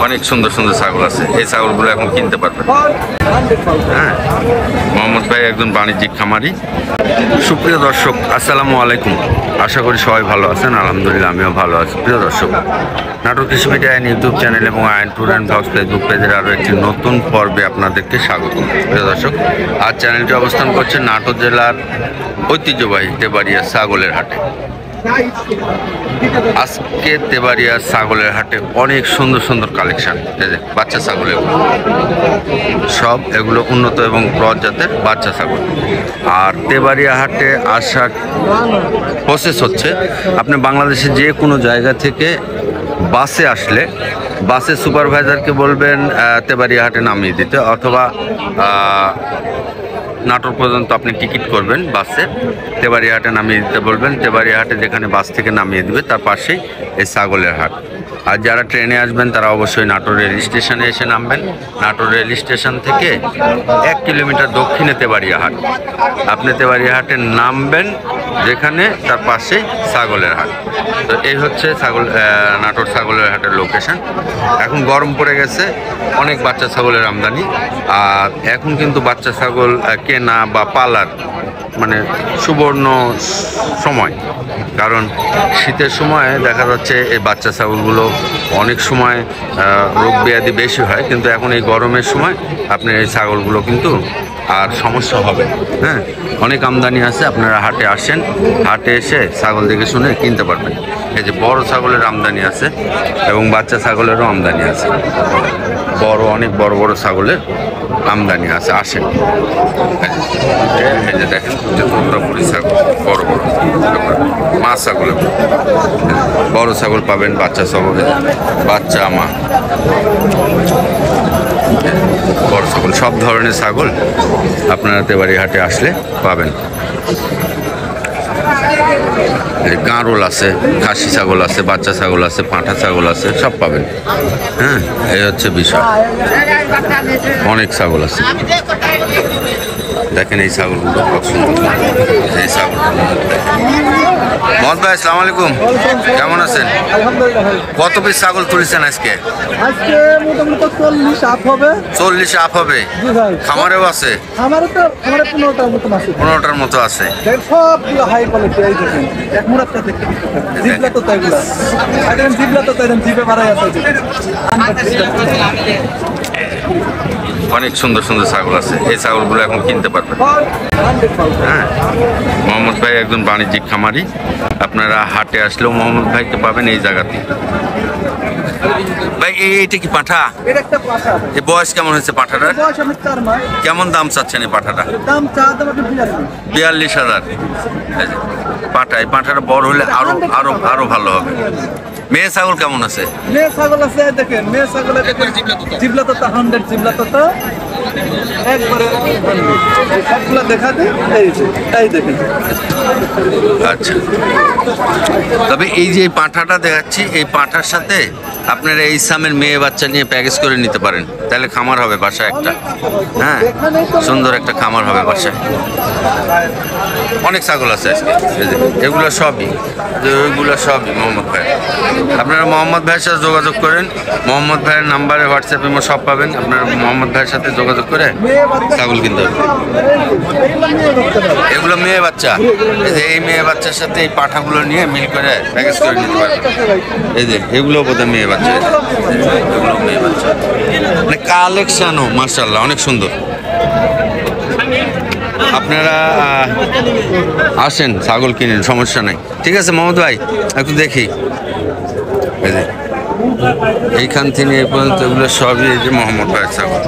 অনেক সুন্দর সুন্দর ছাগল আছে, এই ছাগলগুলো এখন কিনতে পারবেন। হ্যাঁ, মোহাম্মদ ভাই একজন বাণিজ্যিক খামারি। সুপ্রিয় দর্শক, আসসালামু আলাইকুম। আশা করি সবাই ভালো আছেন। আলহামদুলিল্লাহ, আমিও ভালো আছি। প্রিয় দর্শক, নাটোর কৃষি মিডিয়া ইউটিউব চ্যানেল এবং আইন ট্যুর অ্যান্ড ব্লগস ফেসবুক পেজের আরও একটি নতুন পর্বে আপনাদেরকে স্বাগত। প্রিয় দর্শক, আজ চ্যানেলটি অবস্থান করছে নাটোর জেলার ঐতিহ্যবাহী তেবাড়িয়া ছাগলের হাটে। আজকে তেবাড়িয়া ছাগলের হাটে অনেক সুন্দর সুন্দর কালেকশন, বাচ্চা ছাগল সব এগুলো উন্নত এবং ক্রস জাতের বাচ্চা ছাগল। আর তেবাড়িয়া হাটে আসার প্রসেস হচ্ছে, আপনি বাংলাদেশের যে কোনো জায়গা থেকে বাসে আসলে বাসের সুপারভাইজারকে বলবেন তেবাড়িয়া হাটে নামিয়ে দিতে, অথবা নাটোর পর্যন্ত আপনি টিকিট করবেন বাসে, তেবাড়িয়া হাটে নামিয়ে দিতে বলবেন। তেবাড়িয়া হাটে যেখানে বাস থেকে নামিয়ে দিবে তার পাশেই এই ছাগলের হাট। আর যারা ট্রেনে আসবেন তারা অবশ্যই নাটোর রেল স্টেশনে এসে নামবেন। নাটোর রেল স্টেশন থেকে 1 কিলোমিটার দক্ষিণে তেবাড়িয়া হাট। আপনি তেবাড়িয়া হাটে নামবেন, যেখানে তার পাশেই ছাগলের হাট। তো এই হচ্ছে নাটোর ছাগলের হাটের লোকেশন। এখন গরম পড়ে গেছে, অনেক বাচ্চা ছাগলের আমদানি। আর এখন কিন্তু বাচ্চা ছাগল কেনা বা পালার মানে সুবর্ণ সময়, কারণ শীতের সময় দেখা যাচ্ছে এই বাচ্চা ছাগলগুলো অনেক সময় রোগ ব্যাধি বেশি হয়, কিন্তু এখন এই গরমের সময় আপনি এই ছাগলগুলো কিন্তু আর সমস্যা হবে। হ্যাঁ, অনেক আমদানি আছে, আপনারা হাটে আসেন, হাটে এসে ছাগল দেখে শুনে কিনতে পারবেন। এই যে বড় ছাগলের আমদানি আছে এবং বাচ্চা ছাগলেরও আমদানি আছে। অনেক বড় বড় ছাগলের আমদানি আছে, আসেন। এই যে দেখেন, তোতাপুরি ছাগল, বড় বড় মা ছাগল, বড় ছাগল পাবেন, বাচ্চা ছাগল, বাচ্চা মা, বড় ছাগল, সব ধরনের ছাগল আপনারা তেবাড়িয়া হাটে আসলে পাবেন। গাঁড়ল আছে, খাসি ছাগল আছে, বাচ্চা ছাগল আছে, পাঁঠা ছাগল আছে, সব পাবেন। হ্যাঁ, এই হচ্ছে বিষয়। অনেক ছাগল আছে, দেখেন এই ছাগলগুলো খুব সুন্দর। এই ছাগল মহম্মদ ভাই, আসসালামু আলাইকুম, কেমন আছেন? কত পিস ছাগল তুলেছেন আজকে? আজকে মোটামুটি 40 আপ হবে। 40 আপ হবে? খামারেও আছে? খামারে 15টার মতো আছে। 15টার মতো আছে। সবগুলো হাই কোয়ালিটি। এই দেখেন, এক মুরাদটা দেখতে পাচ্ছেন, জিবলা তো তাইগুলা, আইটেম জিবলা তো তাইদেন, জিবে বাড়াই আছে। অনেক সুন্দর সুন্দর ছাগল আছে, এই ছাগলগুলো এখন কিনতে পারবেন। হ্যাঁ, মোহাম্মদ ভাই একজন বাণিজ্যিক খামারি। আপনারা হাটে আসলেও মোহাম্মদ ভাইকে পাবেন এই জায়গাতে। ভাই, এইটা কি পাঠা? এই বয়স কেমন হয়েছে পাঠাটার? কেমন দাম চাচ্ছেন এই পাঠাটা? 42,000 পাঠা। এই পাঠাটা বড় হলে আরো আরো আরো ভালো হবে। মেয়ে ছাগল কেমন আছে? মেয়ে ছাগল আছে, দেখেন মেয়ে ছাগল জিবলা তো 100 জিবলা তো একবারে সবগুলো দেখা দেয়। এই দেখেন, আচ্ছা। তবে এই যে পাঁঠাটা দেখাচ্ছি, এই পাঁঠার সাথে আপনারা এই সামের মেয়ে বাচ্চা নিয়ে প্যাকেজ করে নিতে পারেন, তাহলে খামার হবে বাসায় একটা। হ্যাঁ, সুন্দর একটা খামার হবে বাসায়। অনেক ছাগল আছে আজকে, এগুলো সবই মোহাম্মদ ভাই। আপনারা মোহাম্মদ ভাইয়ের সাথে যোগাযোগ করেন, মোহাম্মদ ভাইয়ের নাম্বারে হোয়াটসঅ্যাপে সব পাবেন। আপনারা মোহাম্মদ ভাইয়ের সাথে যোগাযোগ করে ছাগল কিনতে হবে। এগুলো মেয়ে বাচ্চা, এই মেয়ে বাচ্চার সাথে এই পাঠাগুলো নিয়ে মিল করে প্যাকেজ করে নিতে পারবেন। এই যে এগুলো বোধহয় মেয়ে বাচ্চা, এগুলো মেয়ে বাচ্চা। মানে কালেকশনও মাশাআল্লাহ অনেক সুন্দর। আপনারা আসেন, ছাগল কিনেন, সমস্যা নাই। ঠিক আছে মোহাম্মদ ভাই, একটু দেখি। এই যে এইখান থেকে এই পর্যন্ত এগুলো সবই এই যে মোহাম্মদ ভাইয়ের ছাগল।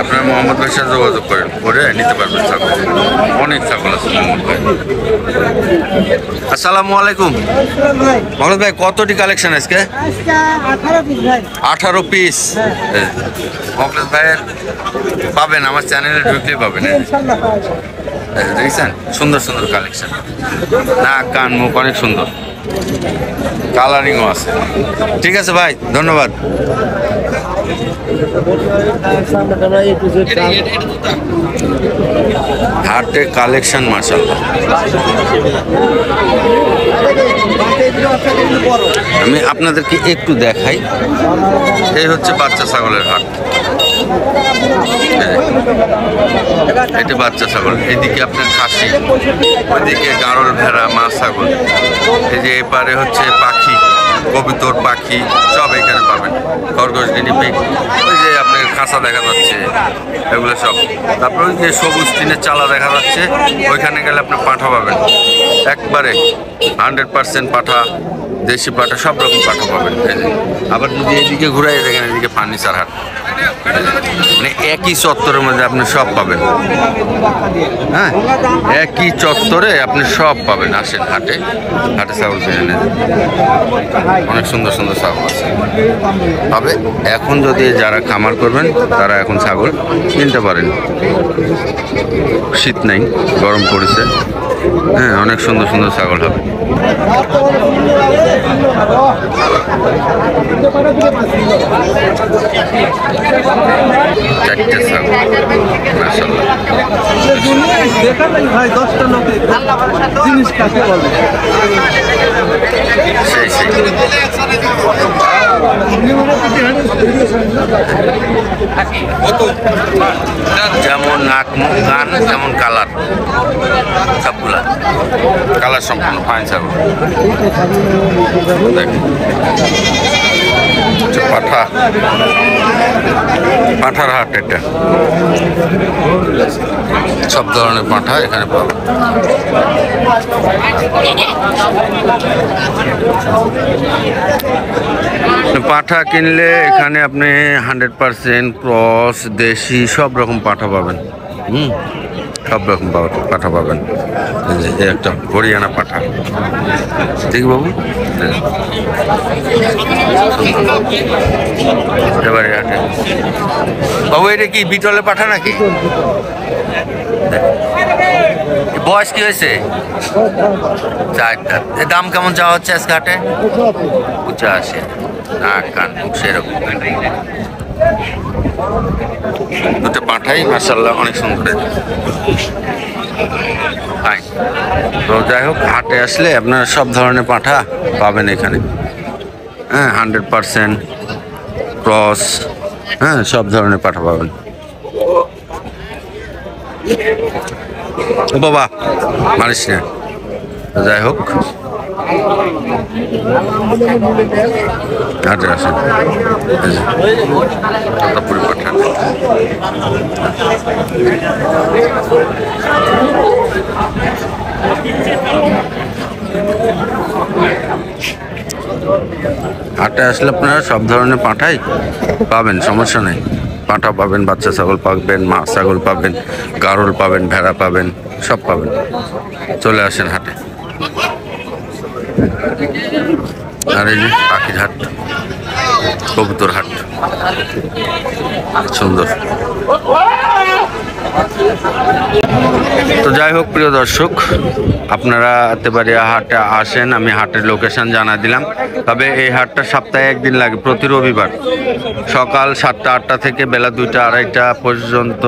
আপনারা মোহাম্মদ ভাইয়ের সাথে যোগাযোগ করেন, করে নিতে পারবেন ছাগল। অনেক ছাগল আছে মোহাম্মদ ভাই। আসসালামু আলাইকুম মোহাম্মদ ভাই, কতটি কালেকশন আজকে? 18 পিস। মোহাম্মদ ভাইয়ের পাবেন, আমার চ্যানেলে ঢুকলেই পাবেন। দেখছেন, সুন্দর সুন্দর কালেকশন, নাক কান মুখ অনেক সুন্দর, কালারিংও আছে। ঠিক আছে ভাই, ধন্যবাদ। হাটের কালেকশন মাশাআল্লাহ। আমি আপনাদেরকে একটু দেখাই। এই হচ্ছে বাচ্চা ছাগলের হাট। এটা বাচ্চা ছাগল, এদিকে আপনার খাসি, ওইদিকে গাড়ল ভেড়া, মা ছাগল। এই যে এপারে হচ্ছে পাখি, কবুতর, পাখি সব এখানে পাবেন। খরগোশ, গিনিপিগ, ওই যে আপনার খাঁচা দেখা যাচ্ছে, এগুলো সব। তারপর ওই যে সবুজ টিনের চালা দেখা যাচ্ছে, ওইখানে গেলে আপনি পাঠা পাবেন, একবারে 100% পাঠা, দেশি পাঠা, সব রকম পাঠা পাবেন। আবার যদি এদিকে ঘুরাই দেখেন, এদিকে ফার্নিচার হাট, মানে একই চত্বরের মধ্যে আপনি সব পাবেন। হ্যাঁ, একই চত্বরে আপনি সব পাবেন। আসেন হাটে, হাটে ছাগল কিনে নেন, অনেক সুন্দর সুন্দর ছাগল আছে। তবে এখন যদি যারা খামার করবেন তারা এখন ছাগল কিনতে পারেন, শীত নেই, গরম পড়েছে। হ্যাঁ, অনেক সুন্দর সুন্দর ছাগল হবে। চারটে ছাগল, মাশাআল্লাহ। ভাই 10টা লোকে জিনিস কাকে বলে, সেই সেই যেমন নাক, মুখ, গান, যেমন কালার, সবগুলা কালার সম্পূর্ণ ফাইন ছাগল। দেখেন পাঠা, পাঠার হাট এটা, সব ধরনের পাঠা এখানে পাবেন। পাঠা কিনলে এখানে আপনি 100% ক্রস, দেশি সব রকম পাঠা পাবেন। সব রকম পাঠা পাবেন। এই একটা হরিয়ানা পাঠা, ঠিক বাবু? এবারে হাটে বাবু, এটা কি বিটলে পাঠা নাকি? বয়স কি হয়েছে? 4টা। এর দাম কেমন চাওয়া হচ্ছে আজকে হাটে? 85। নাক, কান, মুখ সেরকম। দুটো পাঠাই মাশাআল্লাহ অনেক সুন্দর। তো যাই হোক, হাটে আসলে আপনারা সব ধরনের পাঠা পাবেন এখানে। হ্যাঁ, 100% ক্রস, হ্যাঁ, সব ধরনের পাঠা পাবেন। ও বাবা, মারিস না। যাই হোক, হাটে আসেন, পুরো পাঠা। হাটে আসলে আপনারা সব ধরনের পাঠাই পাবেন, সমস্যা নেই। পাঠা পাবেন, বাচ্চা ছাগল পাবেন, মা ছাগল পাবেন, গাড়ল পাবেন, ভেড়া পাবেন, সব পাবেন। চলে আসেন হাটে। আর এই যে পাখির হাট, কবুতর হাট, সুন্দর। তো যাই হোক প্রিয় দর্শক, আপনারা তেবাড়িয়া হাটে আসেন, আমি হাটের লোকেশন জানা দিলাম। তবে এই হাটটা সপ্তাহে একদিন লাগে, প্রতি রবিবার সকাল 7টা 8টা থেকে বেলা 2টা 2:30 পর্যন্ত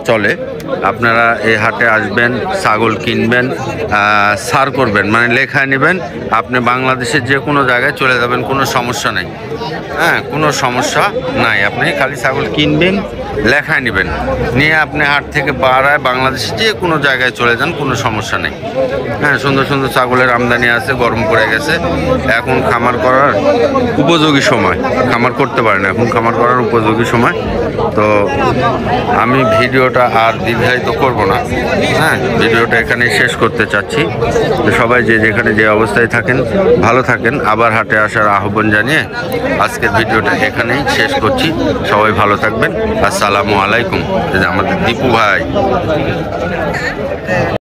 চলে। আপনারা এই হাটে আসবেন, ছাগল কিনবেন, সার করবেন, মানে লেখায় নেবেন, আপনি বাংলাদেশের যে কোনো জায়গায় চলে যাবেন, কোনো সমস্যা নেই। হ্যাঁ, কোনো সমস্যা নাই। আপনি খালি ছাগল কিনবেন, লেখায় নেবেন, নিয়ে আপনি হাট থেকে পাড়ায় বাংলাদেশের যে কোনো জায়গায় চলে যান, কোনো সমস্যা নেই। হ্যাঁ, সুন্দর সুন্দর ছাগলের আমদানি আছে, গরম পড়ে গেছে, এখন খামার করার উপযোগী সময়। খামার করতে পারেন, এখন খামার করার উপযোগী সময়। তো আমি ভিডিওটা আর দীর্ঘায়িত করব না। হ্যাঁ, ভিডিওটা এখানেই শেষ করতে চাচ্ছি। তো সবাই যে যেখানে যে অবস্থায় থাকেন ভালো থাকেন। আবার হাটে আসার আহ্বান জানিয়ে আজকের ভিডিওটা এখানেই শেষ করছি। সবাই ভালো থাকবেন। আসসালামু আলাইকুম। আমাদের দীপু ভাই।